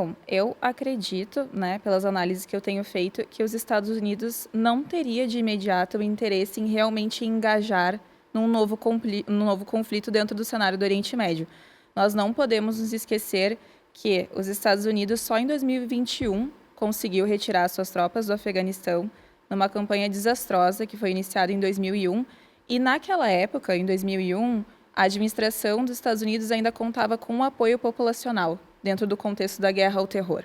Bom, eu acredito, né, pelas análises que eu tenho feito, que os Estados Unidos não teria de imediato o interesse em realmente engajar num novo conflito dentro do cenário do Oriente Médio. Nós não podemos nos esquecer que os Estados Unidos só em 2021 conseguiu retirar suas tropas do Afeganistão numa campanha desastrosa que foi iniciada em 2001. E naquela época, em 2001, a administração dos Estados Unidos ainda contava com um apoio populacional dentro do contexto da guerra ao terror.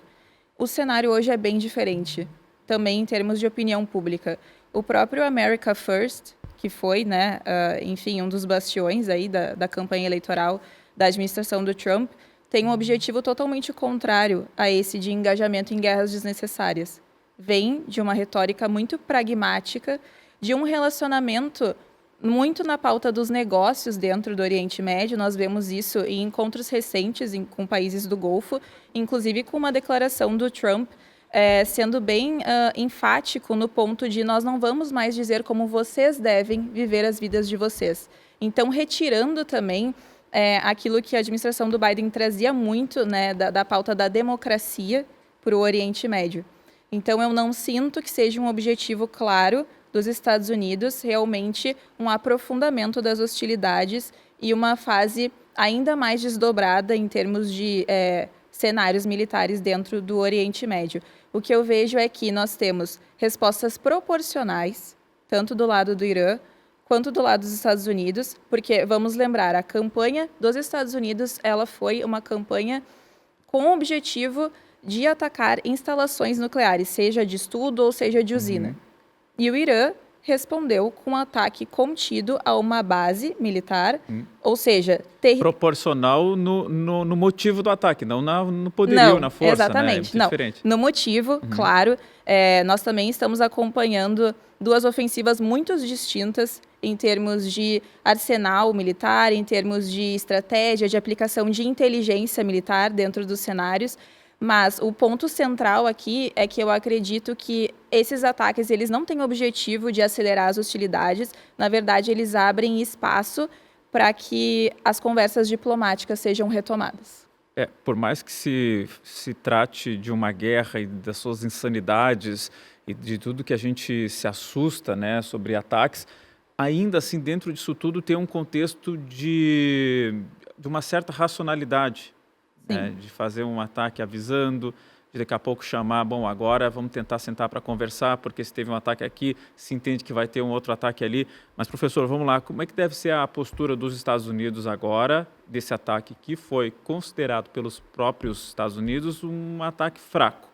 O cenário hoje é bem diferente, também em termos de opinião pública. O próprio America First, que foi, né, enfim, um dos bastiões aí da campanha eleitoral da administração do Trump, tem um objetivo totalmente contrário a esse de engajamento em guerras desnecessárias. Vem de uma retórica muito pragmática, de um relacionamento muito na pauta dos negócios dentro do Oriente Médio. Nós vemos isso em encontros recentes com países do Golfo, inclusive com uma declaração do Trump sendo bem enfático no ponto de nós não vamos mais dizer como vocês devem viver as vidas de vocês. Então, retirando também aquilo que a administração do Biden trazia muito, né, da pauta da democracia para o Oriente Médio. Então, eu não sinto que seja um objetivo claro dos Estados Unidos, realmente um aprofundamento das hostilidades e uma fase ainda mais desdobrada em termos de cenários militares dentro do Oriente Médio. O que eu vejo é que nós temos respostas proporcionais, tanto do lado do Irã, quanto do lado dos Estados Unidos, porque, vamos lembrar, a campanha dos Estados Unidos ela foi uma campanha com o objetivo de atacar instalações nucleares, seja de estudo ou seja de usina. E o Irã respondeu com um ataque contido a uma base militar, ou seja... Proporcional no motivo do ataque, não no poderio, na força, exatamente, né? É diferente. No motivo, claro. Nós também estamos acompanhando duas ofensivas muito distintas em termos de arsenal militar, em termos de estratégia, de aplicação de inteligência militar dentro dos cenários. Mas o ponto central aqui é que eu acredito que esses ataques eles não têm o objetivo de acelerar as hostilidades. Na verdade, eles abrem espaço para que as conversas diplomáticas sejam retomadas. Por mais que se trate de uma guerra e das suas insanidades e de tudo que a gente se assusta, né, sobre ataques, ainda assim, dentro disso tudo, tem um contexto de uma certa racionalidade. Né, de fazer um ataque avisando, de daqui a pouco chamar, bom, agora vamos tentar sentar para conversar, porque se teve um ataque aqui, se entende que vai ter um outro ataque ali. Mas, professor, vamos lá, como é que deve ser a postura dos Estados Unidos agora, desse ataque que foi considerado pelos próprios Estados Unidos um ataque fraco?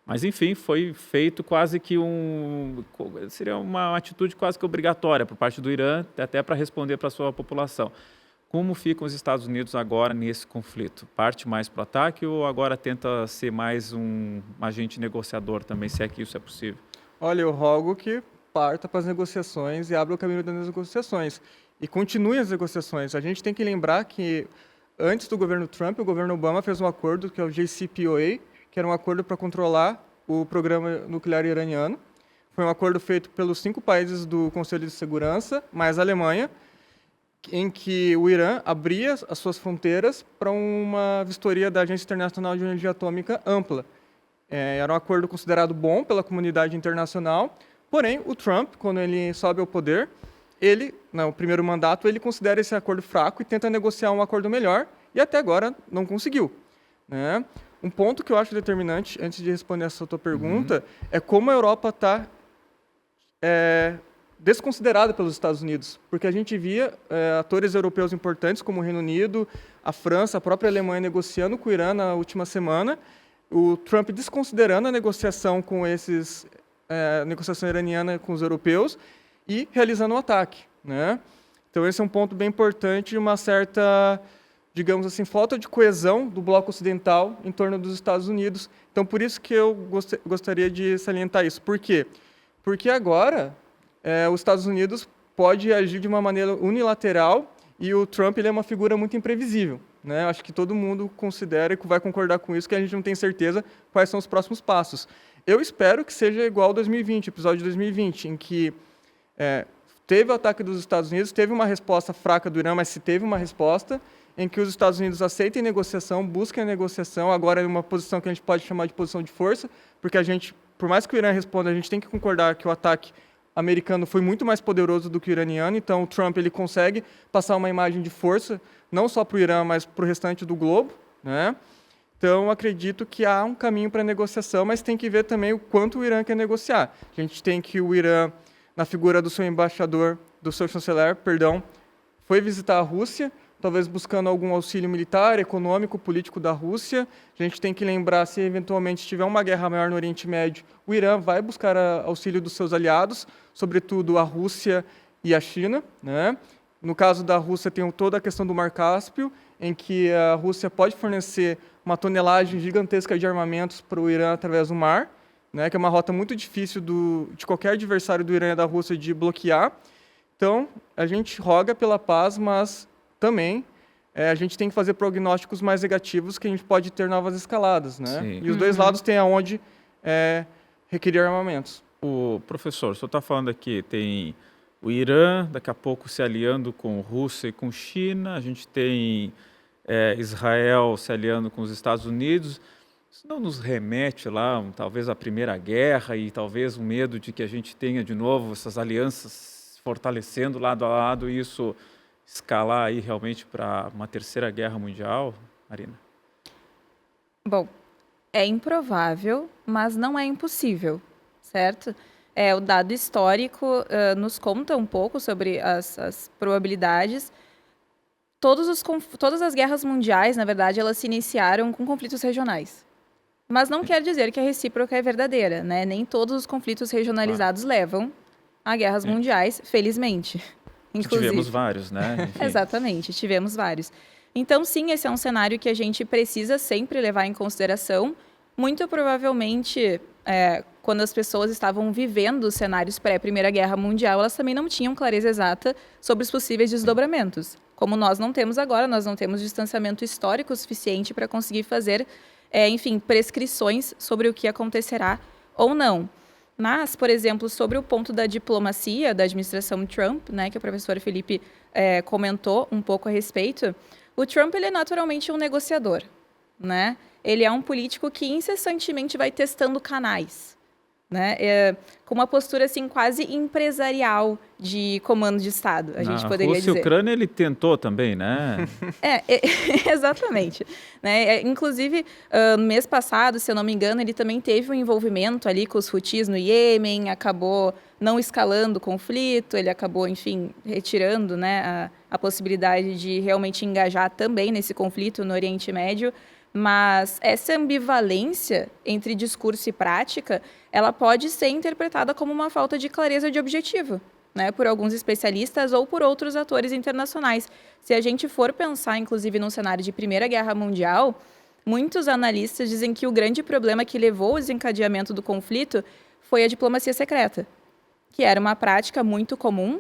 Mas, enfim, foi feito quase que seria uma atitude quase que obrigatória por parte do Irã, até para responder para a sua população. Como ficam os Estados Unidos agora nesse conflito? Parte mais para o ataque ou agora tenta ser mais um agente negociador também, se é que isso é possível? Olha, eu rogo que parta para as negociações e abra o caminho das negociações. E continue as negociações. A gente tem que lembrar que antes do governo Trump, o governo Obama fez um acordo, que é o JCPOA, que era um acordo para controlar o programa nuclear iraniano. Foi um acordo feito pelos 5 países do Conselho de Segurança, mais a Alemanha, em que o Irã abria as suas fronteiras para uma vistoria da Agência Internacional de Energia Atômica ampla. Era um acordo considerado bom pela comunidade internacional, porém, o Trump, quando ele sobe ao poder, no primeiro mandato, ele considera esse acordo fraco e tenta negociar um acordo melhor, e até agora não conseguiu. Né? Um ponto que eu acho determinante, antes de responder essa tua pergunta, é como a Europa está desconsiderada pelos Estados Unidos, porque a gente via atores europeus importantes como o Reino Unido, a França, a própria Alemanha negociando com o Irã na última semana, o Trump desconsiderando a negociação negociação iraniana com os europeus e realizando um ataque. Né? Então esse é um ponto bem importante de uma certa, digamos assim, falta de coesão do bloco ocidental em torno dos Estados Unidos. Então por isso que eu gostaria de salientar isso. Por quê? Porque agora os Estados Unidos pode agir de uma maneira unilateral e o Trump ele é uma figura muito imprevisível. Né? Acho que todo mundo considera e vai concordar com isso, que a gente não tem certeza quais são os próximos passos. Eu espero que seja igual ao 2020, episódio de 2020, em que teve o ataque dos Estados Unidos, teve uma resposta fraca do Irã, mas se teve uma resposta, em que os Estados Unidos aceitem negociação, busquem a negociação, agora em uma posição que a gente pode chamar de posição de força, porque a gente, por mais que o Irã responda, a gente tem que concordar que o ataque americano foi muito mais poderoso do que o iraniano, então o Trump ele consegue passar uma imagem de força, não só para o Irã, mas para o restante do globo, né? Então, acredito que há um caminho para negociação, mas tem que ver também o quanto o Irã quer negociar. A gente tem que o Irã, na figura do seu embaixador, do seu chanceler, perdão, foi visitar a Rússia, talvez buscando algum auxílio militar, econômico, político da Rússia. A gente tem que lembrar, se eventualmente tiver uma guerra maior no Oriente Médio, o Irã vai buscar auxílio dos seus aliados, sobretudo a Rússia e a China, né? No caso da Rússia, tem toda a questão do Mar Cáspio, em que a Rússia pode fornecer uma tonelagem gigantesca de armamentos para o Irã através do mar, né, que é uma rota muito difícil de qualquer adversário do Irã e da Rússia de bloquear. Então, a gente roga pela paz, mas também a gente tem que fazer prognósticos mais negativos, que a gente pode ter novas escaladas, né? Sim. E os dois lados têm aonde requerer armamentos. O professor, o senhor está falando aqui, tem o Irã, daqui a pouco se aliando com Rússia e com China, a gente tem Israel se aliando com os Estados Unidos. Isso não nos remete lá, talvez, à Primeira Guerra e talvez o medo de que a gente tenha de novo essas alianças fortalecendo lado a lado e isso escalar aí realmente para uma Terceira Guerra Mundial, Marina? Bom, é improvável, mas não é impossível, certo? O dado histórico nos conta um pouco sobre as probabilidades. Todas as guerras mundiais, na verdade, elas se iniciaram com conflitos regionais. Mas não quer dizer que a recíproca é verdadeira, né? Nem todos os conflitos regionalizados levam a guerras mundiais, felizmente. Inclusive. Tivemos vários, né? Enfim. Exatamente, tivemos vários. Então, sim, esse é um cenário que a gente precisa sempre levar em consideração. Muito provavelmente, quando as pessoas estavam vivendo os cenários pré-Primeira Guerra Mundial, elas também não tinham clareza exata sobre os possíveis desdobramentos. Como nós não temos agora, nós não temos distanciamento histórico suficiente para conseguir fazer, enfim, prescrições sobre o que acontecerá ou não. Mas, por exemplo, sobre o ponto da diplomacia da administração Trump, né, que o professor Felipe comentou um pouco a respeito, o Trump ele é naturalmente um negociador, né? Ele é um político que incessantemente vai testando canais, né? Com uma postura assim quase empresarial de comando de Estado, a gente poderia dizer. Na Rússia e Ucrânia ele tentou também, né? Exatamente. Né? Inclusive, no mês passado, se eu não me engano, ele também teve um envolvimento ali com os Houthis no Iêmen, acabou não escalando o conflito, ele acabou, enfim, retirando, né, a possibilidade de realmente engajar também nesse conflito no Oriente Médio. Mas essa ambivalência entre discurso e prática, ela pode ser interpretada como uma falta de clareza de objetivo, né, por alguns especialistas ou por outros atores internacionais. Se a gente for pensar, inclusive, num cenário de Primeira Guerra Mundial, muitos analistas dizem que o grande problema que levou ao desencadeamento do conflito foi a diplomacia secreta, que era uma prática muito comum,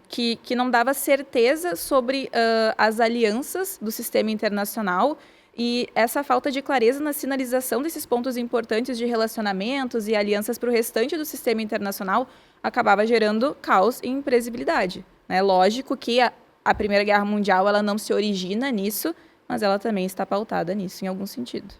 que não dava certeza sobre as alianças do sistema internacional. E essa falta de clareza na sinalização desses pontos importantes de relacionamentos e alianças para o restante do sistema internacional acabava gerando caos e imprevisibilidade. É lógico que a Primeira Guerra Mundial ela não se origina nisso, mas ela também está pautada nisso em algum sentido.